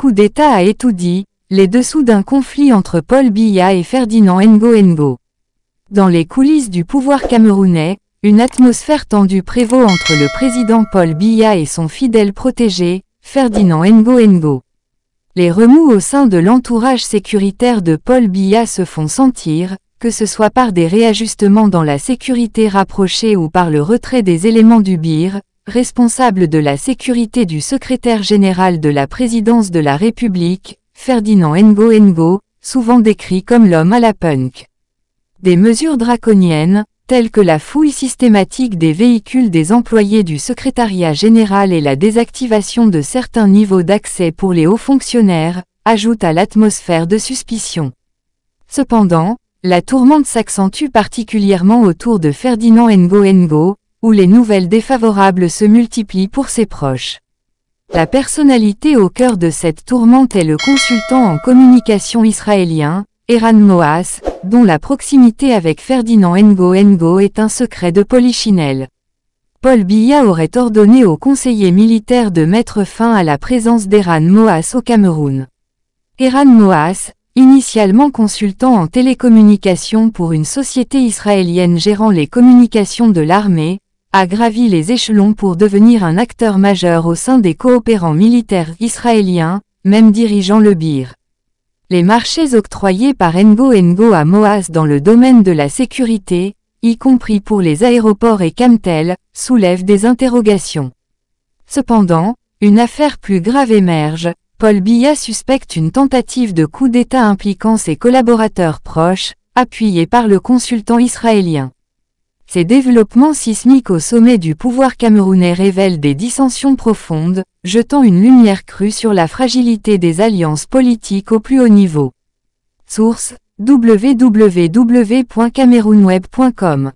coup d'État a étoudi, les dessous d'un conflit entre Paul Biya et Ferdinand Ngo. Dans les coulisses du pouvoir camerounais, une atmosphère tendue prévaut entre le président Paul Biya et son fidèle protégé, Ferdinand Ngo. Les remous au sein de l'entourage sécuritaire de Paul Biya se font sentir, que ce soit par des réajustements dans la sécurité rapprochée ou par le retrait des éléments du BIR, responsable de la sécurité du secrétaire général de la présidence de la République, Ferdinand Ngo, souvent décrit comme l'homme à la punk. Des mesures draconiennes, telles que la fouille systématique des véhicules des employés du secrétariat général et la désactivation de certains niveaux d'accès pour les hauts fonctionnaires, ajoutent à l'atmosphère de suspicion. Cependant, la tourmente s'accentue particulièrement autour de Ferdinand Ngo, où les nouvelles défavorables se multiplient pour ses proches. La personnalité au cœur de cette tourmente est le consultant en communication israélien, Eran Moas, dont la proximité avec Ferdinand Ngo est un secret de polichinelle. Paul Biya aurait ordonné aux conseillers militaires de mettre fin à la présence d'Eran Moas au Cameroun. Eran Moas, initialement consultant en télécommunications pour une société israélienne gérant les communications de l'armée, a gravi les échelons pour devenir un acteur majeur au sein des coopérants militaires israéliens, même dirigeant le BIR. Les marchés octroyés par Ngo à Moas dans le domaine de la sécurité, y compris pour les aéroports et Camtel, soulèvent des interrogations. Cependant, une affaire plus grave émerge. Paul Biya suspecte une tentative de coup d'État impliquant ses collaborateurs proches, appuyés par le consultant israélien. Ces développements sismiques au sommet du pouvoir camerounais révèlent des dissensions profondes, jetant une lumière crue sur la fragilité des alliances politiques au plus haut niveau. Source: www.camerounweb.com